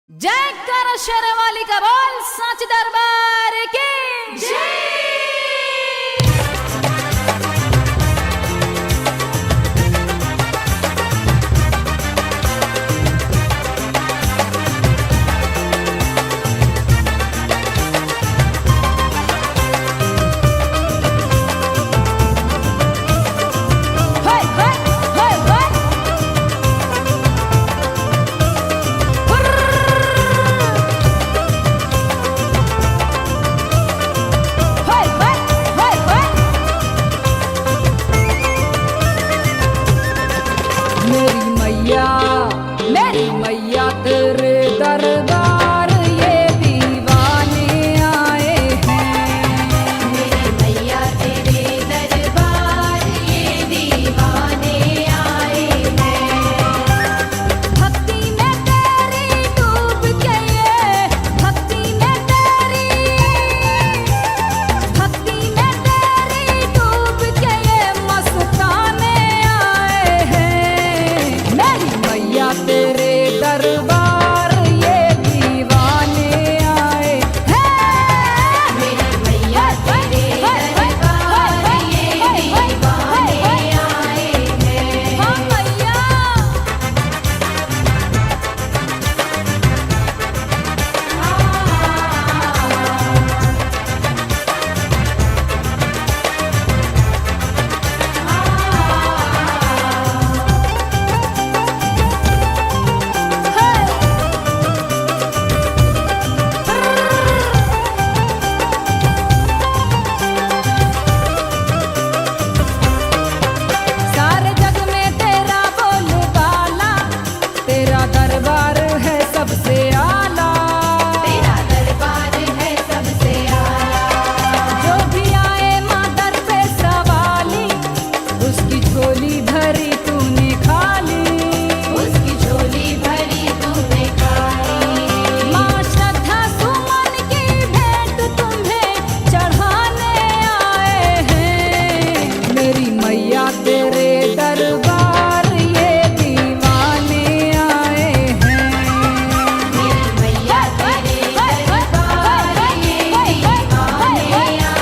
जय कर शेरवाली का बोल सच दरबार की जय। मेरी मैया तेरे दरबार ये दीवाने आए हैं। मेरी मैया तेरे दरबार ये दीवाने आए हैं। भक्ति में तेरी डूब के ये भक्ति में तेरी डूब के ये मस्ताने आए हैं। मेरी मैया तेरे दरबार ये दीवाने आए हैं। मेरी मैया तेरे दरबार ये दीवाने आए हैं। हाँ मैया सारे जग में तेरा बोलबाला, तेरा दरबार है सबसे आला। तेरा दरबार है सबसे आला। जो भी आए माँ दर पे सवाली, उसकी झोली भरी तूने खाली। उसकी झोली भरी तूने खाली। माँ श्रद्धा सुमन की भेंट तुम्हें चढ़ाने आए हैं। मेरी मैया तेरे दरबार ये दीवाने आए हैं। मेरी मैया तेरे दरबार ये दीवाने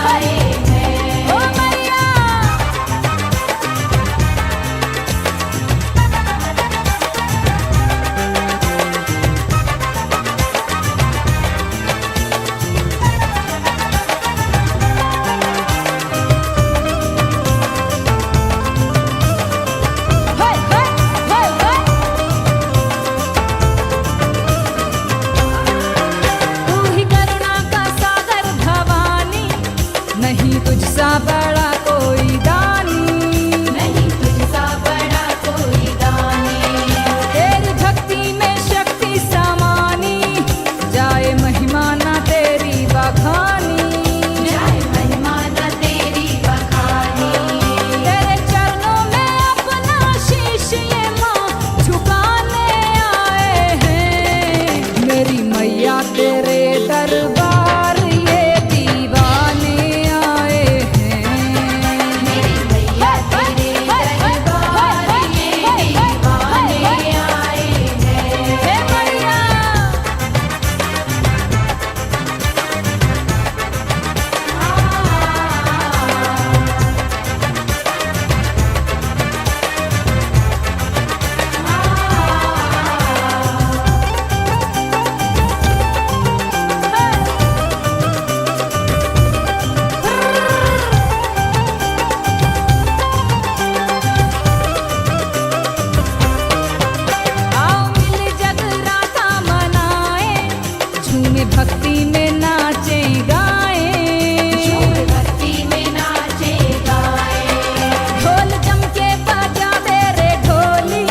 आए हैं। ओ मैया तू ही करुणा का सागर भवानी, नहीं तुझसा बड़ा कोई दानी। नहीं तुझसा बड़ा कोई दानी। तेरी भक्ति में शक्ति समानी, जाए महिमा ना तेरी बखानी। जाए महिमा न तेरी बखानी। तेरे चरणों में अपना शीश ये माँ झुकाने आए हैं। मेरी मैया तेरे दरबार ये दीवाने आए हैं। मेरी मैया तेरे दरबार ये दीवाने आए हैं। हे मैया आओ मिल जगराता मनाए, झूमे भक्ति में नाचे गाए। झूम भक्ति में नाचे गाए। ढोल जम के बजा दे रे ढोली,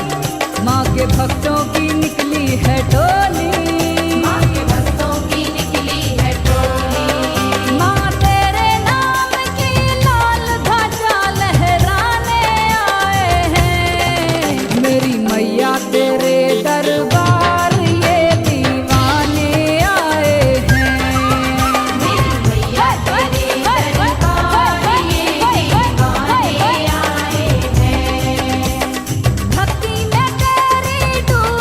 माँ के भक्तों की निकली है टोली। माँ के भक्तों की निकली है टोली। माँ तेरे नाम की लाल ध्वजा लहराने आए हैं। मेरी मैया तेरे दरबार ये दीवाने आए हैं। मेरी मैया तेरे दरबार ये दीवाने आए हैं। भक्ति में तेरी डूब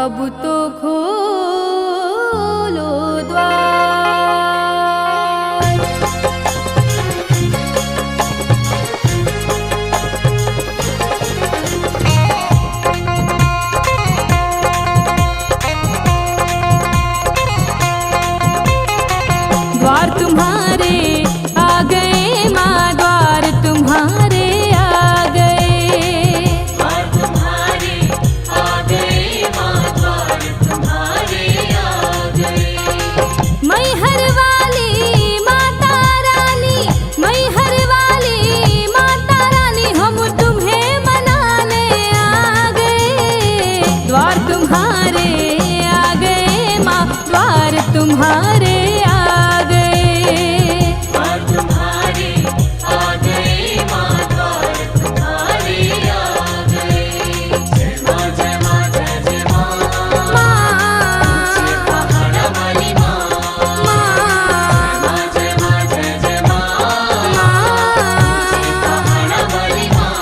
अब तो खोलो द्वार। द्वार तुम्हारे आ गए माँ, द्वार तुम्हारे आ गए। द्वार तुम्हारे आ गए माँ, द्वार तुम्हारे आ गए। मैहर वाली माता रानी, मैहर वाली माता रानी, हम तुम्हें मनाने आ गए। द्वार तुम्हारे आ गए माँ, द्वार तुम्हारे आ गए। द्वार तुम्हारे आ गए माँ, द्वार तुम्हारे आ गए। जय माँ जय माँ जय जय माँ, पहाड़ा वाली माँ। जय माँ जय जय माँ, पहाड़ा वाली माँ।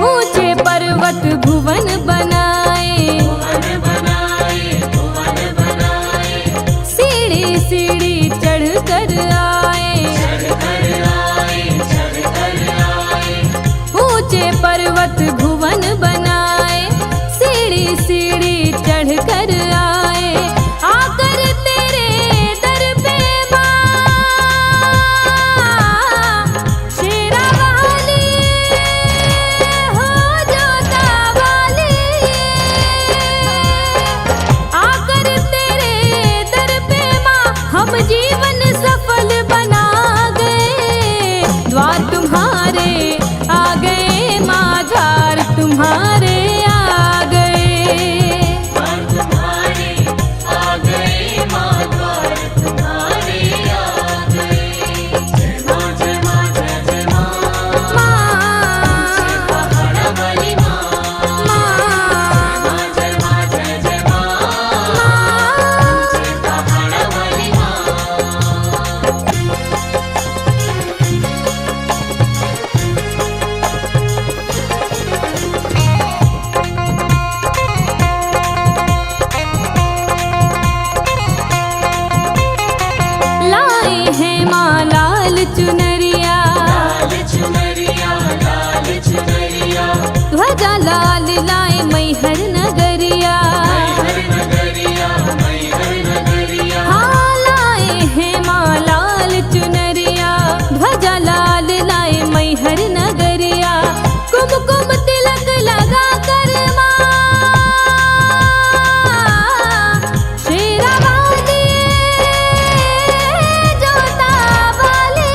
ऊंचे पर्वत भुवन बनाए, भुवन बनाए, भुवन बनाए। सीढ़ी सीढ़ी चढ़ कर आए। चढ़ कर आए, चढ़ कर आए। ऊंचे पर्वत भुवन बनाए, सीढ़ी सीढ़ी चढ़ कर आए। आकर तेरे दर पे माँ, शेरा वाली हो जोता वाली। आकर तेरे दर पे माँ, हम जीवन सफल बना गए। द्वार तुम्हारे आ गए माँ, द्वार तुम्हारे आ गए। द्वार तुम्हारे आ गए माँ, द्वार तुम्हारे आ गए। जय माँ जय माँ जय जय माँ, पहाड़ा वाली माँ। जय माँ जय जय माँ, पहाड़ा वाली माँ। लाए हैं माँ लाल चुनरिया, लाल चुनरिया, लाल चुनरिया। ध्वजा लाल लाए मैहर नगरिया। मैहर नगरिया, मैहर नगरिया। हाँ लाए हैं माँ लाल चुनरिया, ध्वजा लाल लाए मैहर नगरिया। कुमकुम तिलक लगा कर माँ, शेरा वाली जोता वाली।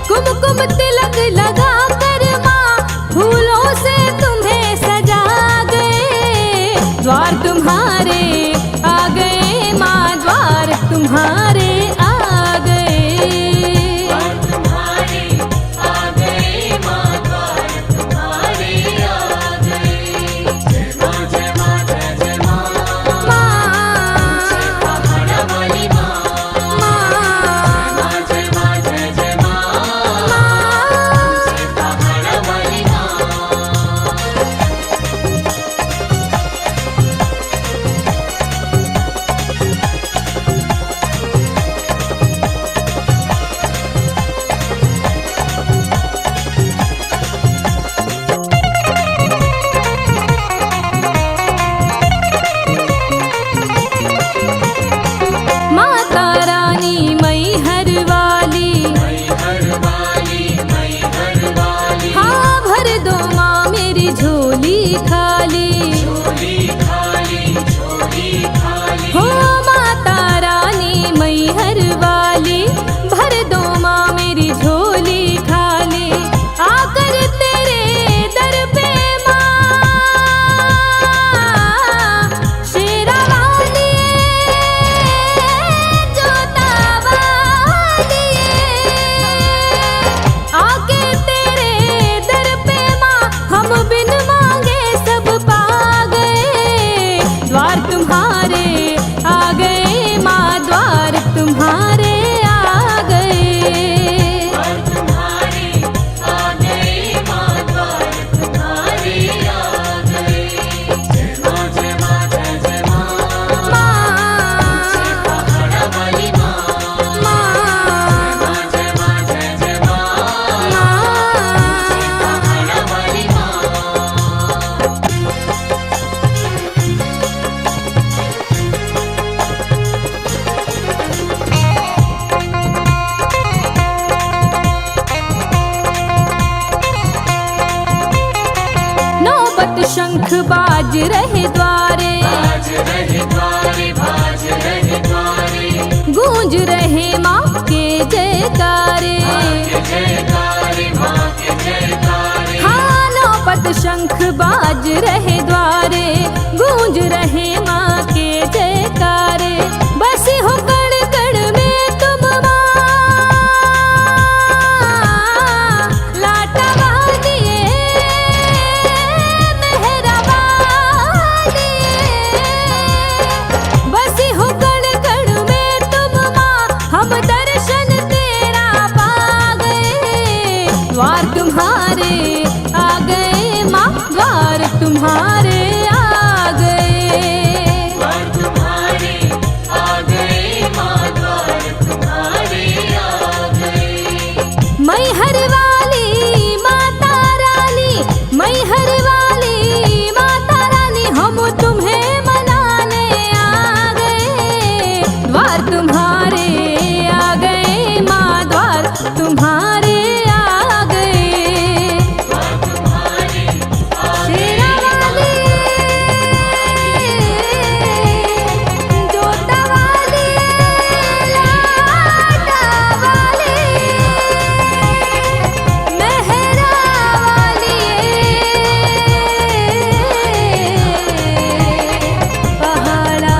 कुमकुम तिलक लगा कर माँ, फूलों तुम्हारे आ गए। द्वार तुम्हारे आ गए माँ, द्वार तुम्हारे आ गए। जय माँ जय माँ जय जय माँ, पहाड़ा वाली माँ। जय माँ जय जय माँ, पहाड़ा वाली माँ। नौबत शंख बाज रहे द्वारे, बाज रहे द्वारे, बाज रहे द्वारे। गूंज रहे माँ के जयकारे। माँ के जयकारे, माँ के जयकारे। हाँ नौबत शंख बाज रहे द्वारे, गूंज रहे माँ के जयकारे। बसी हो कण कण में तुम माँ, लाटा वालिए मेहरा वालिए। बसी हो कण कण में तुम माँ, हम दर्शन तेरा पा गए। द्वार तुम्हारे आ गए माँ, द्वार तुम्हारे आ गए। द्वार तुम्हारे आ गए माँ, द्वार तुम्हारे आ गए। मैहर वाली माता रानी, मैहर वाली माता रानी, हम तुम्हें मनाने आ गए। द्वार तुम्हारे आ गए माँ, द्वार तुम्हारे आ गए। द्वार तुम्हारे आ शेरा वाली, जोता वाली, लाटा वाली, मेहरा वाली, पहाड़ा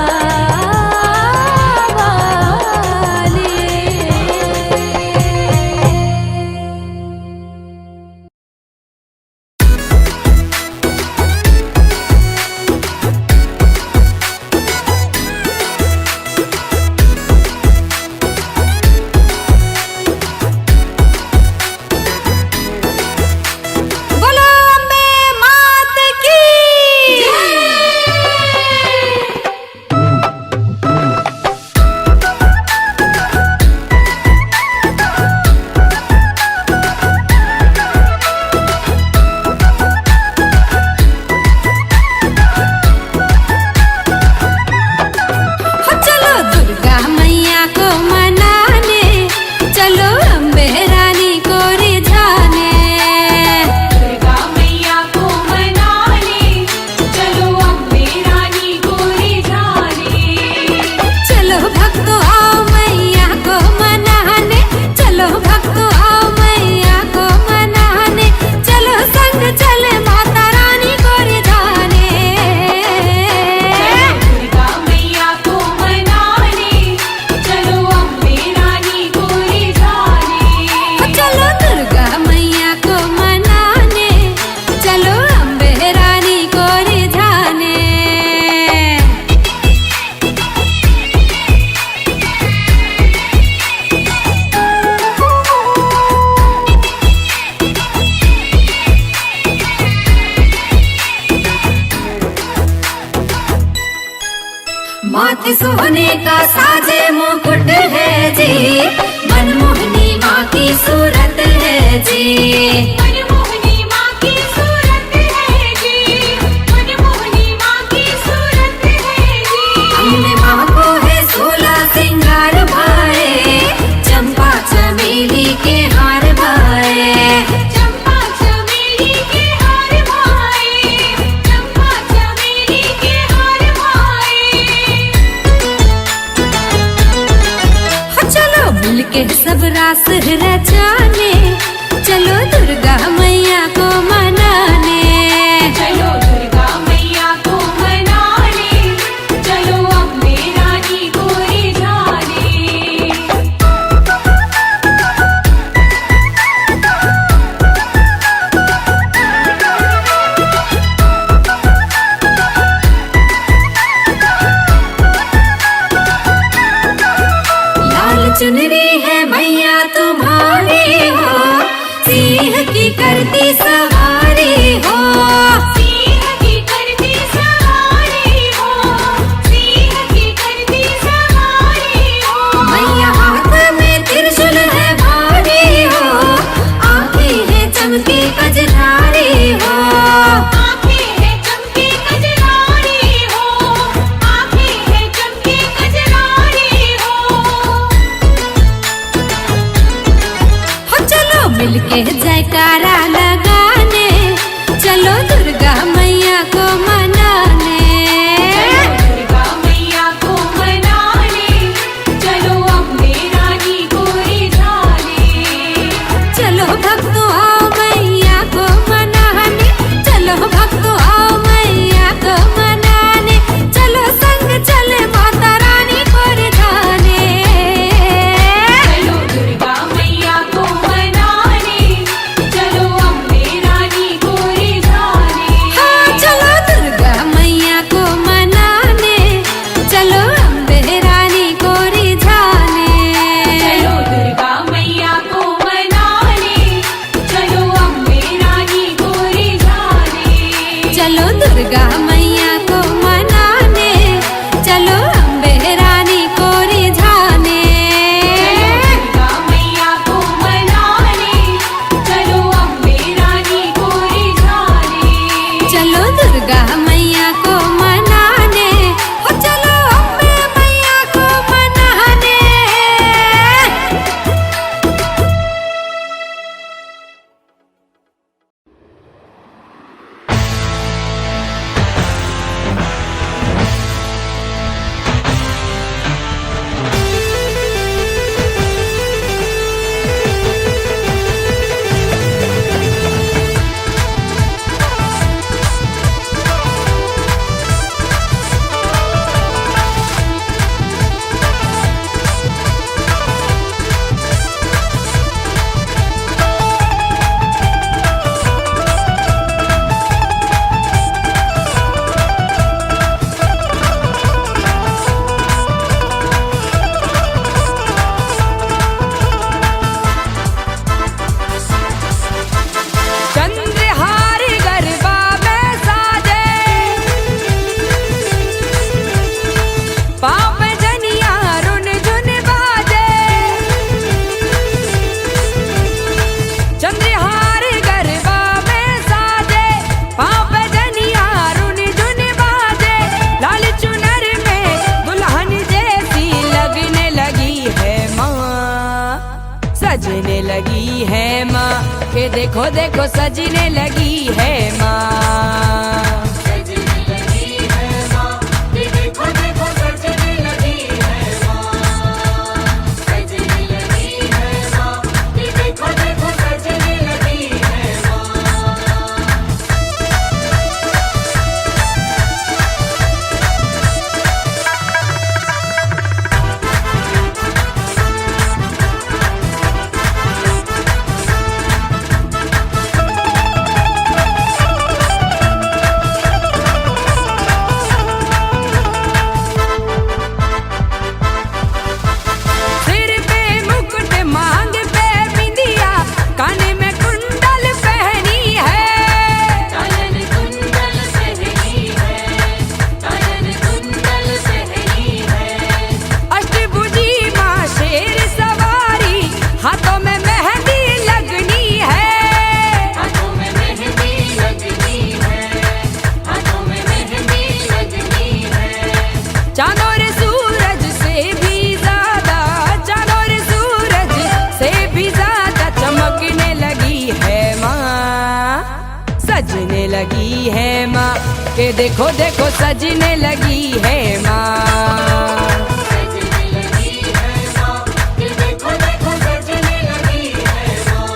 वाली। बोलो अम्बे मात की चलो दुर्गा मैया को मनाने, चलो अम्बे रानी को रिझाने। दुर्गा मैया को मनाने, चलो अम्बे रानी को रिझाने। चलो भक्तों आओ मैया को मनाने, चलो भक्तों आओ मैया को मनाने। चलो संग चले माता रानी को रिझाने। दुर्गा मैया को मनाने, चलो अम्बे रानी को रिझाने। चलो दुर्गा मैया को मनाने, चलो अम्बे रानी को रिझाने। माथे सोने का साजे मुकुट है जी, मनमोहनी माँ की सूरत है जी। मनमोहनी माँ की सूरत है जी, मनमोहनी माँ की सूरत है जी। हमने माँ को है 16 सिंगार भाए, चंपा चमेली के हार भाए। चंपा चमेली के हार भाए, चंपा चमेली के हार भाए। चलो मिलके सब रास रचाने, चलो दुर्गा मैया को मनाने। चलो दुर्गा मैया को मनाने, चलो अम्बे रानी को रिझाने। चुनरी है मैया तुम्हारी हो, सिंह की करती सवारी हो। सिंह की करती सवारी हो, सिंह की करती सवारी हो। मैया हाथ में त्रिशूल है भारी हो, आँखें है चमकी कजरारी हो। आँखें हैं चमकी कजरारी हो, आँखें हैं चमकी कजरारी हो। हो चलो मिलके जयकारा लगाने, चलो दुर्गा मैया को मनाने। दुर्गा मैया को मनाने, चलो अम्बे रानी को रिझाने। चलो भक्तों आओ मैया को मनाने, चलो भक्तों आओ मैया को मनाने। चलो संग चले माता रानी को रिझाने। चलो दुर्गा मैया को मनाने, चलो अम्बे रानी को रिझाने। हाँ चलो दुर्गा मैया को मनाने, चलो अम्बे रानी को रिझाने। चलो दुर्गा मैया को मनाने, चलो अम्बे रानी को रिझाने। चलो दुर्गा मैया को मनाने, चलो अम्बे रानी को रिझाने। दुर्गा मैया को मनाने, चलो अम्बे रानी को रिझाने। चलो दुर्गा मैया को मनाने, हो चलो अम्बे मैया को मनाने। चंद्रहार गरबा में साजे, पाँव में जनिया रुन झुन बाजे। चंद्रहार गरबा में साजे, पाँव में जनिया रुन झुन बाजे। लाल चुनर में दुल्हन जैसी लगने लगी है माँ, सजने लगी है माँ, के देखो देखो सजने लगी है माँ। सजने लगी है माँ, ये देखो देखो सजने लगी है माँ। सजने लगी है माँ, ये देखो देखो सजने लगी है माँ। सिर पे मुकुट, मांग पे बिंदिया, काने में कुंडल पहनी है। कानन कुंडल पहनी है, कानन कुंडल पहनी है। अष्टभुजी माँ शेर सवारी, हाथों में मेहंदी लगनी है। हाथों में मेहंदी लगनी है, हाथों में मेहंदी लगनी है। चांद और सूरज से भी ज्यादा, चांद और सूरज से भी ज्यादा चमकने लगी है माँ, सजने लगी है माँ, के देखो देखो सजने लगी है माँ। सजने लगी है माँ, ये देखो देखो सजने लगी है माँ।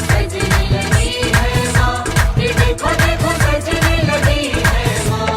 सजने लगी है माँ, ये देखो देखो सजने लगी है माँ।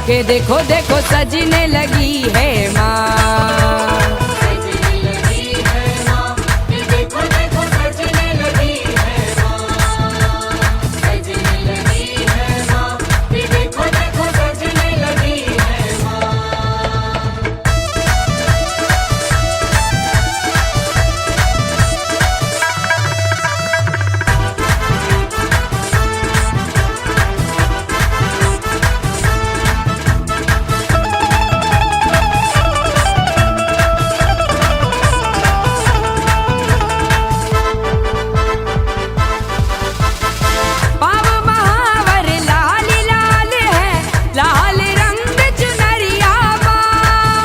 के देखो देखो सजने लगी है माँ। सजने लगी है माँ, ये देखो देखो सजने लगी है माँ। सजने लगी है माँ, ये देखो देखो सजने लगी है माँ। पाव महावर लाल लाल है, लाल रंग चुनरिया माँ।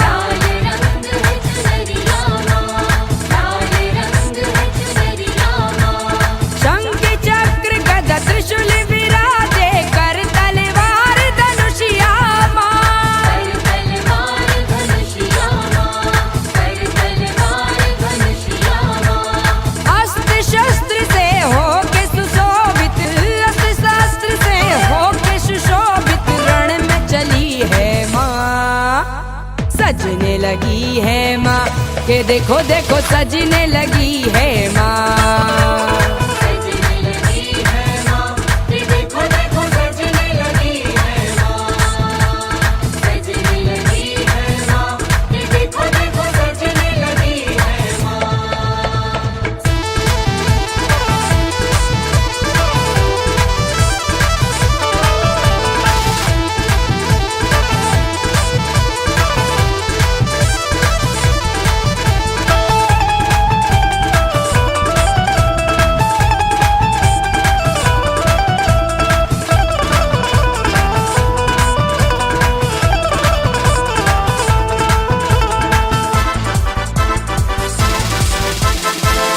लाल रंग है चुनरिया माँ, लाल रंग है चुनरिया माँ। शंख चक्र गदा त्रिशूल विराजे, कर तलवार धनुषिया माँ। कर तलवार धनुषिया माँ, कर तलवार धनुषिया माँ। अस्त्र शस्त्र से होके सुशोभित, अस्त्र शस्त्र से होके सुशोभित, रण में चली है माँ। सजने लगी है माँ, के देखो देखो सजने लगी है माँ। सजने लगी है माँ, ये देखो देखो सजने लगी है माँ। सजने लगी है माँ, ये देखो देखो सजने लगी है माँ।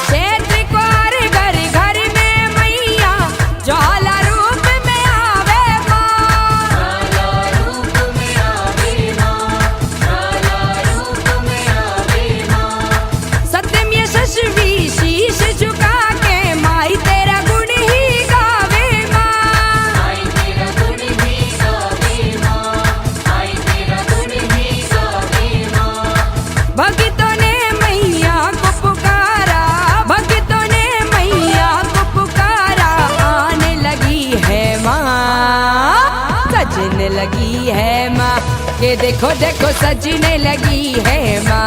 क्षेत्र क्वार घर घर में मैया, ज्वाला रूप में आवे माँ। काला रूप में आवे माँ, काला रूप में आवे माँ। सत्यम यशस्वी शीश झुका के, माई तेरा गुण ही गावे माँ। आई तेरा गुण ही गावे माँ, आई तेरा गुण ही गावे माँ। भक्तों ने मैया को पुकारा, भक्तों ने मैया को पुकारा, आने लगी है माँ। सजने लगी है माँ, के देखो देखो सजने लगी है माँ।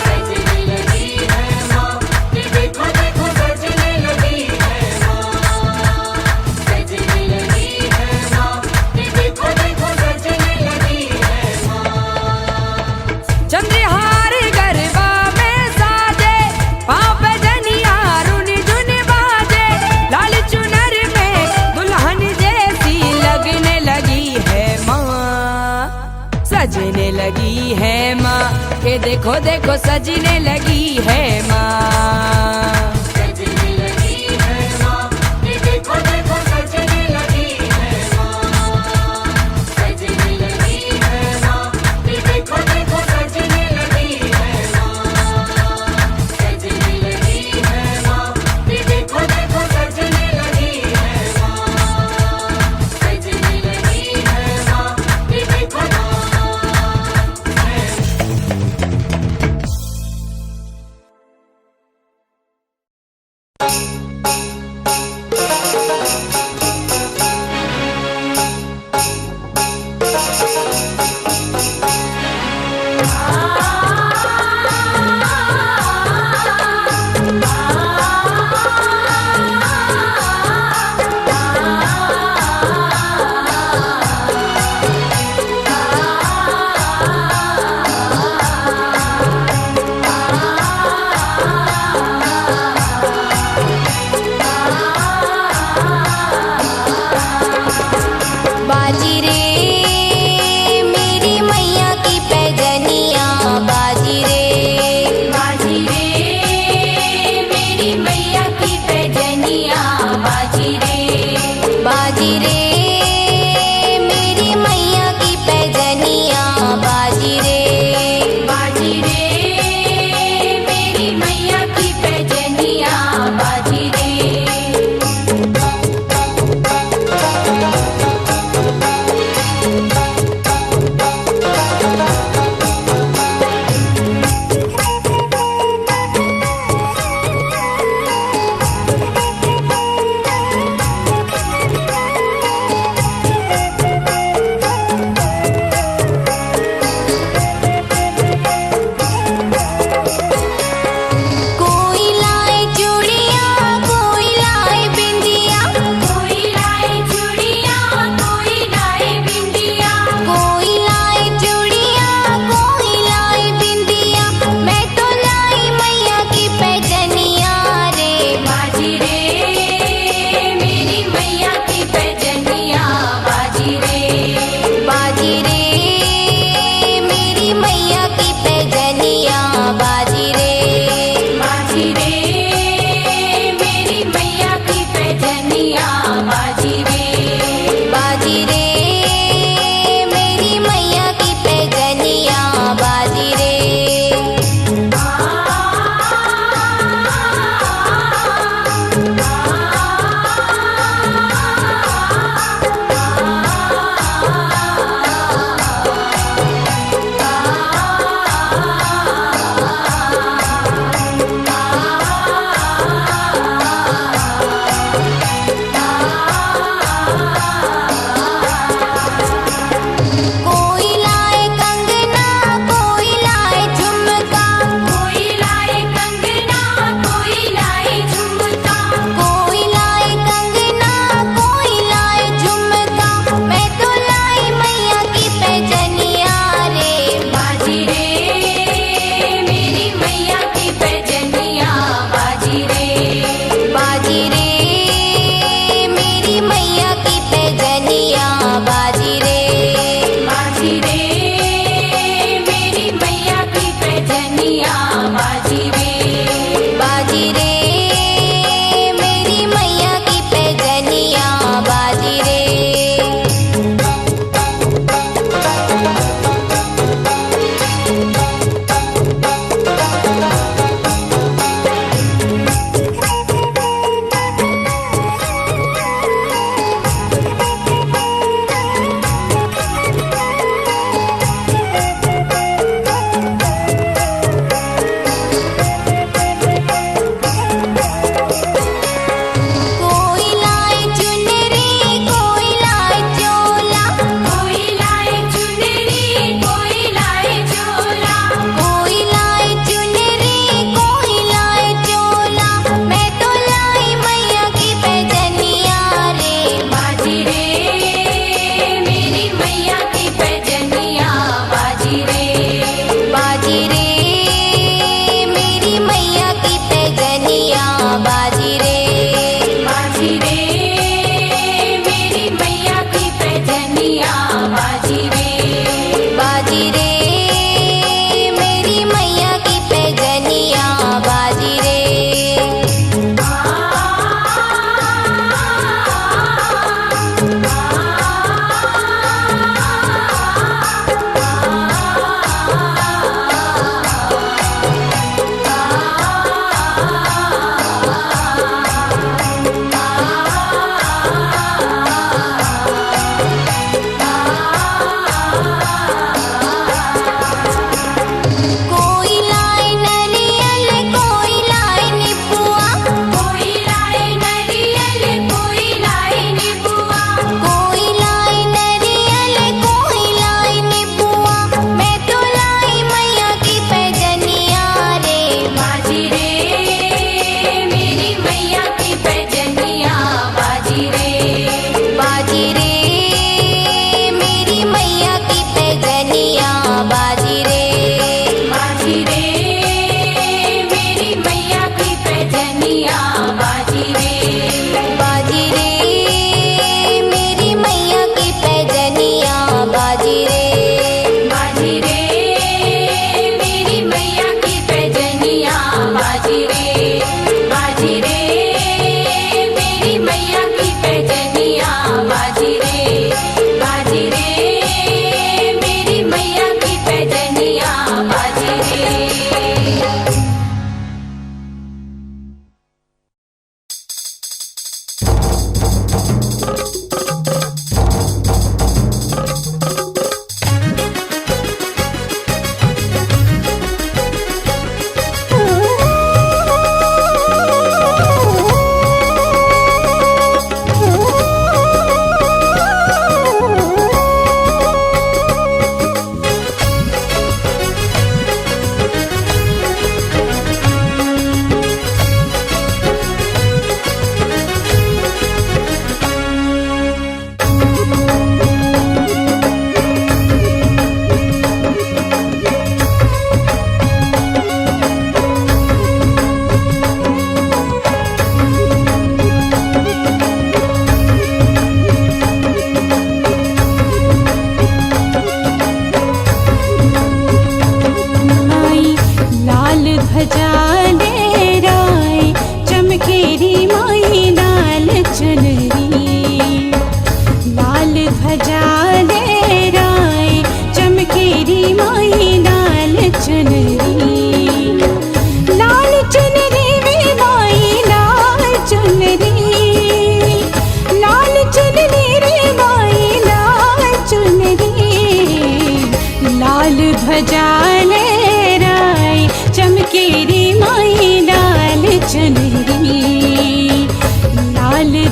सजने लगी है माँ, ये देखो देखो सजने लगी है माँ। सजने लगी है माँ, ये देखो देखो सजने लगी है माँ। चंद्रहार गरबा में साजे, पाँव पे जनिया रुन झुन बाजे, लाल चुनर में दुल्हन जैसी लगने लगी है माँ। सजने लगी है माँ, के देखो देखो सजने लगी है माँ। सजने लगी है माँ, ये देखो देखो सजने लगी है माँ। सजने लगी है माँ, ये देखो देखो सजने लगी है माँ। सजने लगी है माँ, ये देखो देखो सजने लगी है माँ। सजने लगी है माँ, ये देखो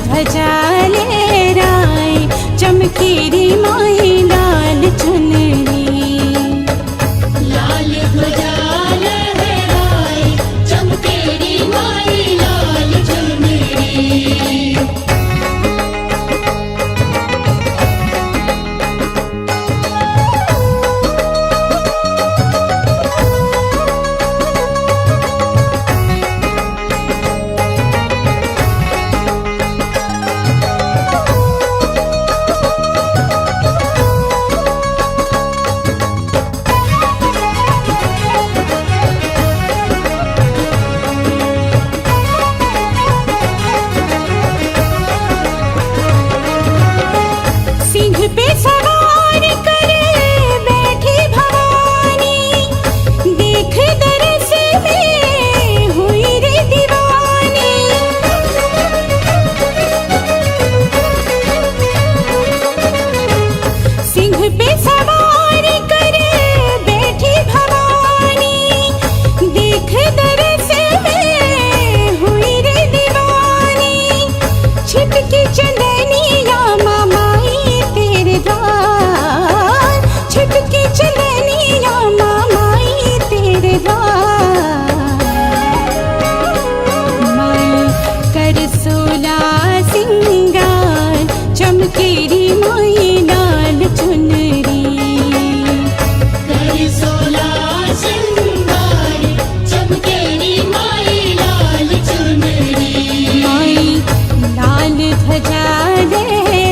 ध्वजा लहराए चमकेरी माई लाल चुनरी लाल ध्वजा लहराए चमकेरी माई लाल चुनरी सिंह पे सवार कर बैठी भवानी देख दरस में हुई रे दीवानी सिंह पे सवार कर बैठी भवानी देख दरस में हुई रे दीवानी छिटकी चंदनिया मामाई तेरे द्वार छिटकी चंदनिया मामाई तेरे द्वार माई कर सोला सिंगार चमकेरी माई लाल चुनरी कर सोला श्रृंगार चमकेरी माई लाल चुनरी माई लाल ध्वजा लहराए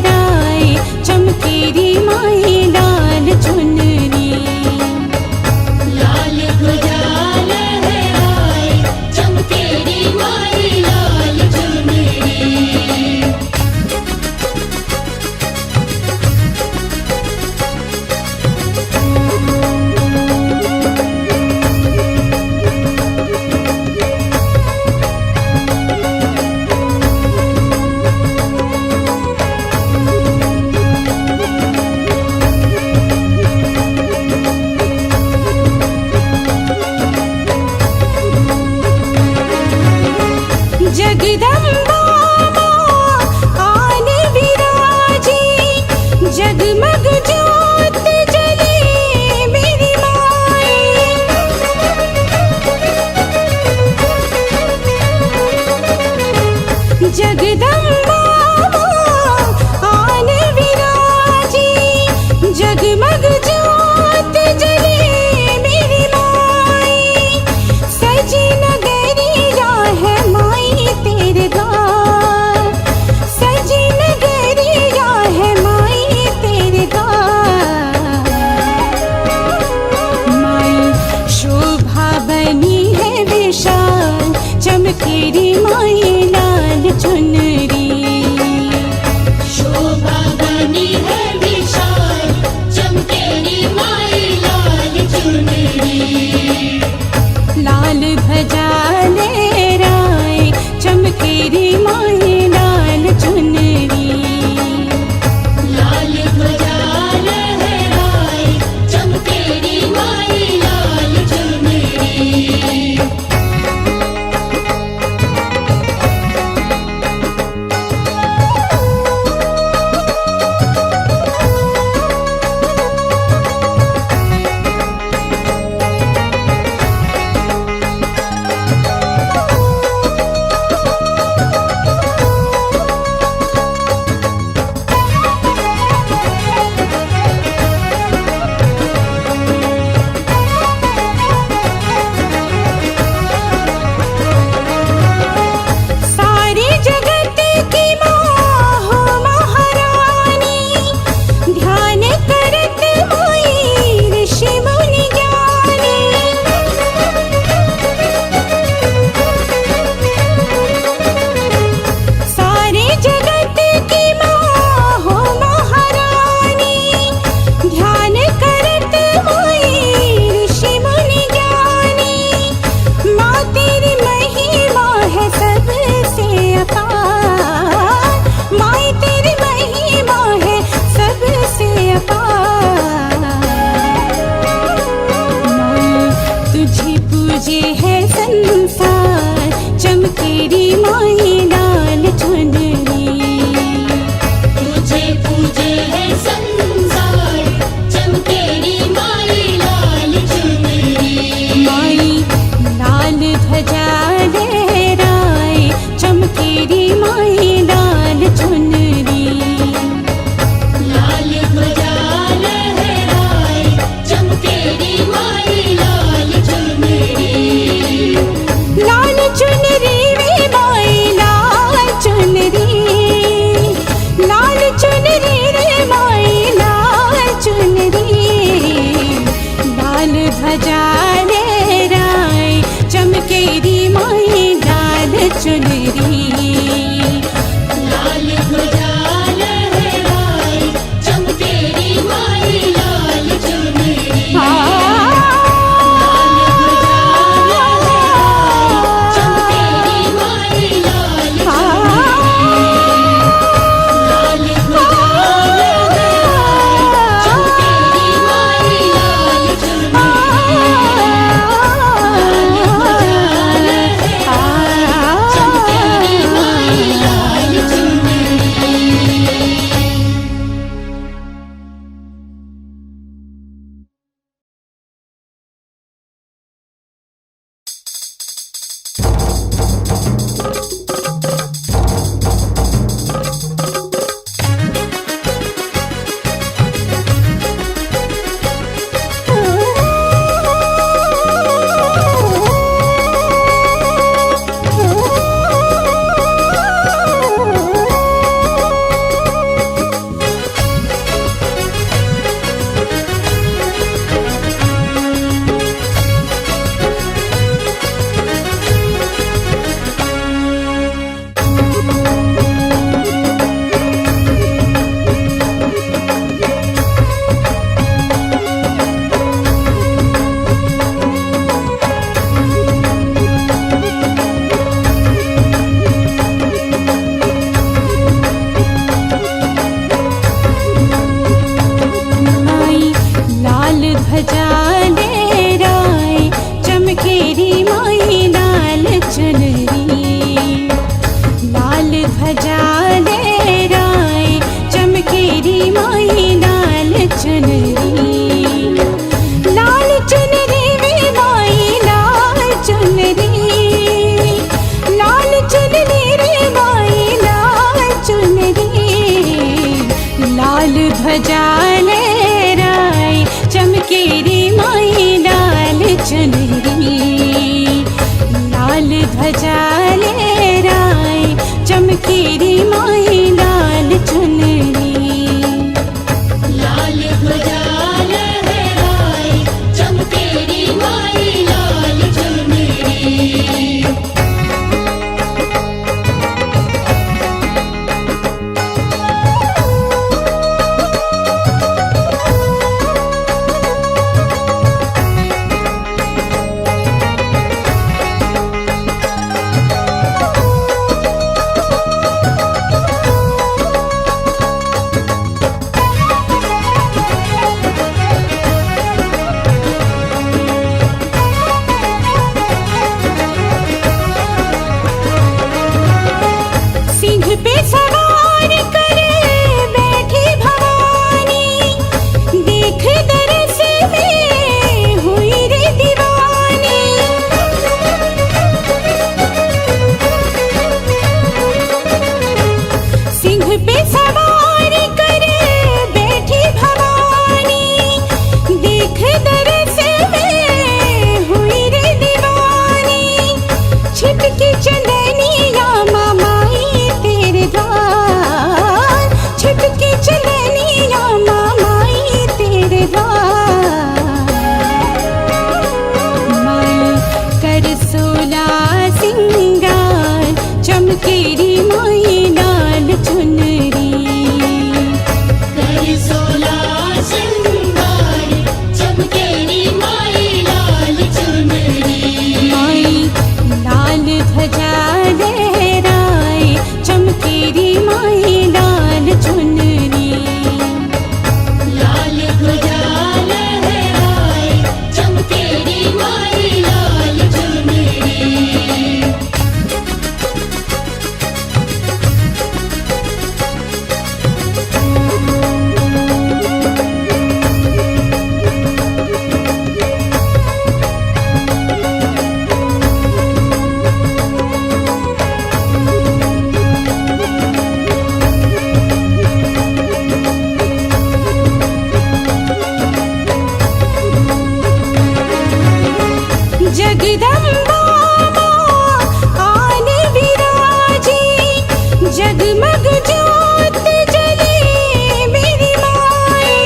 जगमग ज्योत जले मेरी माई।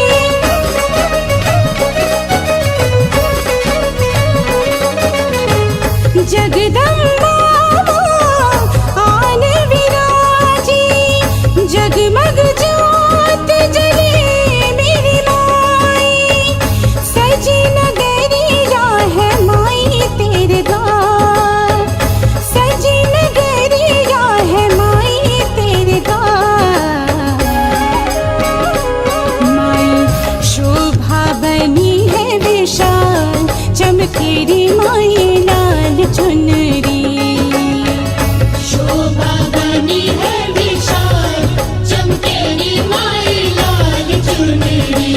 जगदम्बा आन विराजी, जगमग ज्योत जले मेरी माई। सजी नगरिया है माई तेरे द्वार, सजी नगरिया है माई तेरे द्वार। माई शोभा बनी है विशाल, चमकेरी माई लाल चुनरी। शोभा बनी है विशाल, चमकेरी माई लाल चुनरी।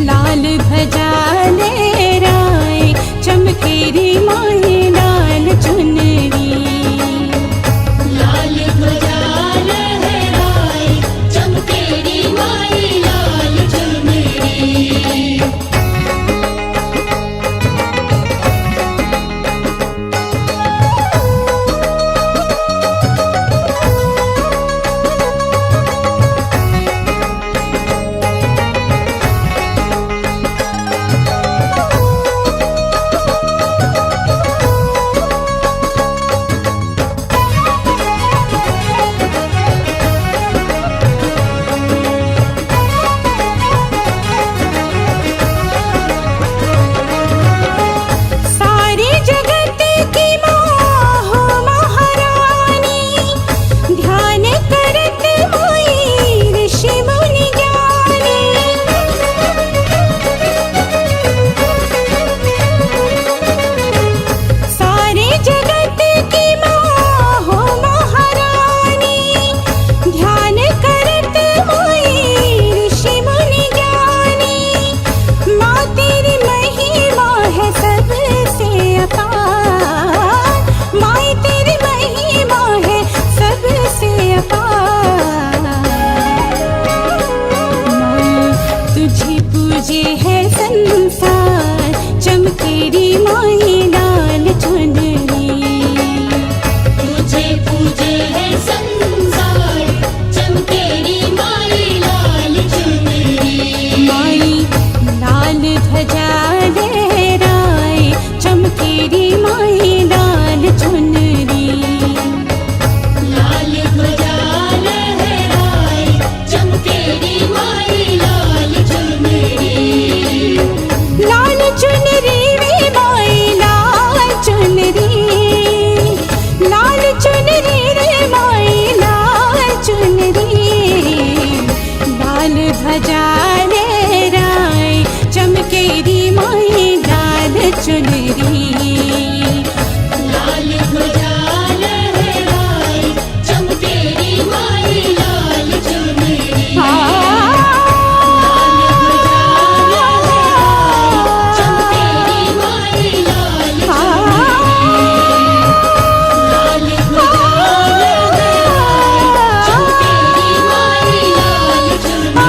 लाल ध्वजा लहराए, चमकेरी माई लाल चुनरी। लाल ध्वजा लहराए, चमकेरी माई लाल चुनरी। सारे जगत की माँ हो महारानी, ध्यान करत माई ऋषि मुनि ज्ञानी। सारे जगत की माँ हो महारानी, ध्यान करत माई ऋषि मुनि ज्ञानी। माँ तेरी महिमा है सबसे अपार, माँ तेरी महिमा है सबसे अपार। माँ तुझे पूजे है संसार, चमकेरी माई लाल चुनरी। तुझे पूजे है संसार, चमकेरी माई लाल चुनरी। माई लाल ध्वजा लहराए, चमकेरी माई लाल चुनरी। लाल ध्वजा लहराए, चमकेरी माई लाल चुनरी। लाल चुनरी वे माई लाल चुनरी, लाल चुनरी रे माई लाल चुनरी। लाल ध्वजा लहराए, चमकेरी माई लाल चुनरी। लाल ध्वजा लहराए, चमकेरी माई लाल चुनरी। लाल ध्वजा लहराए, चमकेरी माई लाल चुनरी।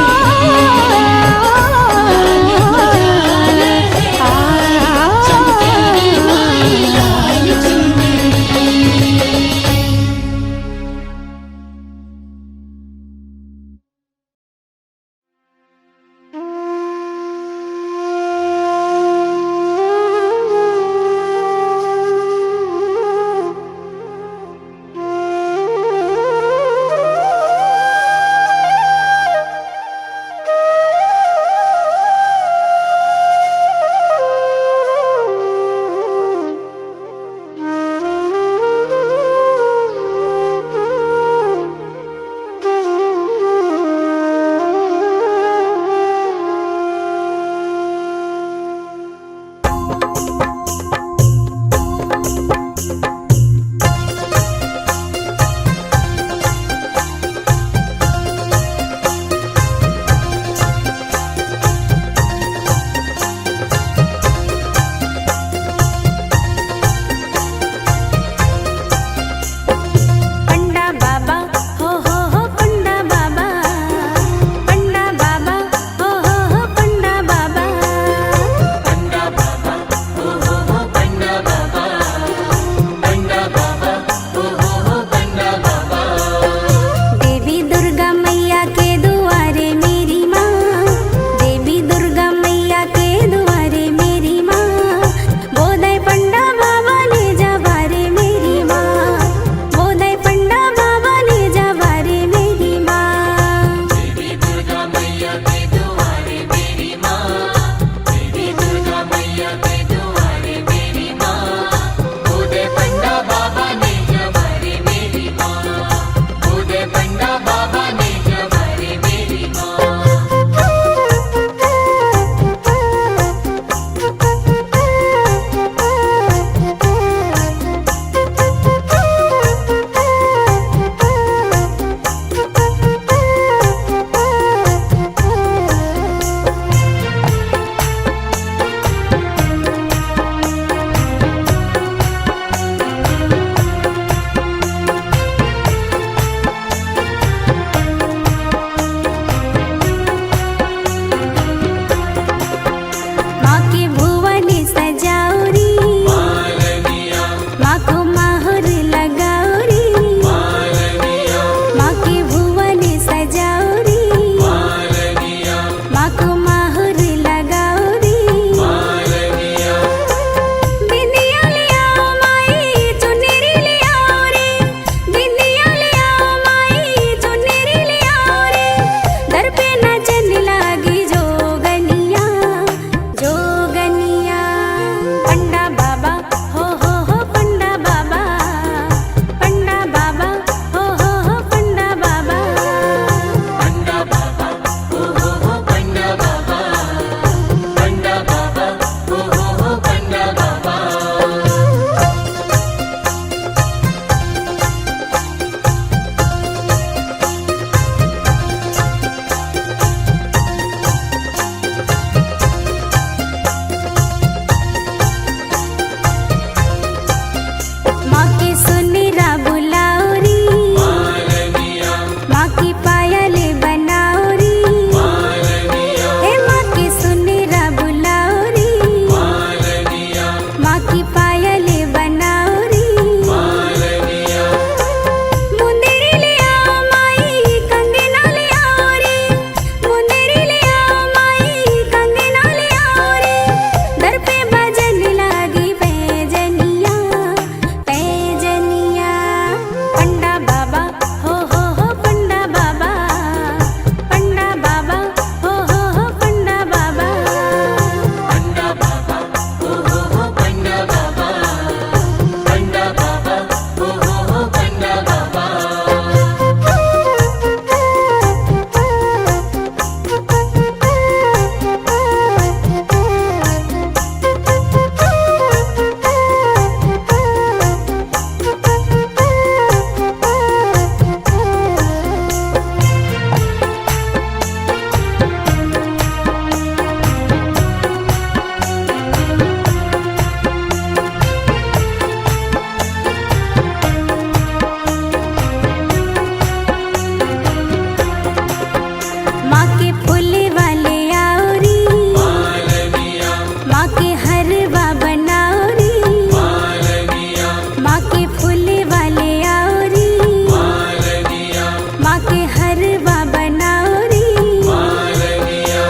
हरवा बनाओ रे मालविया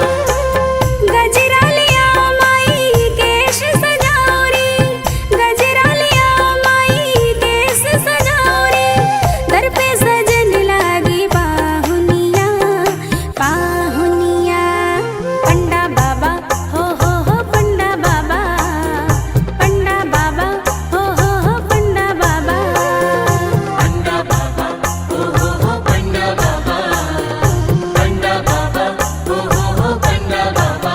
गजरा लिया माई केश सजाओ रे गजरा लिया माई केश सजाओ रे दर पे सजन लागी पाहुनिया पाहुनिया पंडा बाबा हो पंडा बाबा पंडा बाबा हो पंडा बाबा पंडा बाबा हो पंडा बाबा पंडा बाबा हो पंडा बाबा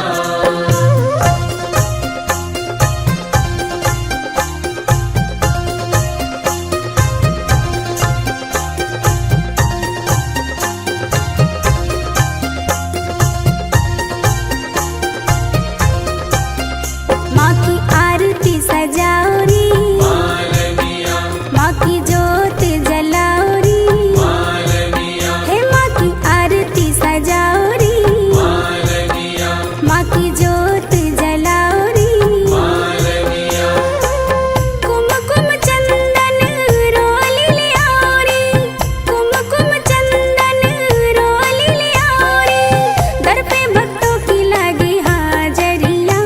माँ की आरती सजाओ रे मालविया माँ की जोत जलाओ रे मालविया हे माँ की आरती सजाओ रे मालविया माँ की जोत जलाओ रे मालविया कुमकुम चंदन रोली ले आओ रे कुमकुम चंदन रोली ले आओ रे दर पे भक्तों की लगी हाजरिया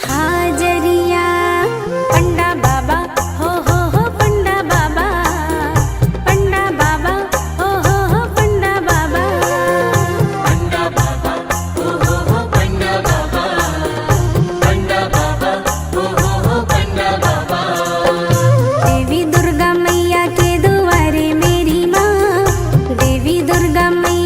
हाजरिया पंडा बाबा हो पंडा बाबा पंडा बाबा हो पंडा बाबा पंडा बाबा हो पंडा बाबा पंडा बाबा हो पंडा बाबा देवी दुर्गा मैया के द्वारे मेरी माँ देवी दुर्गा मैया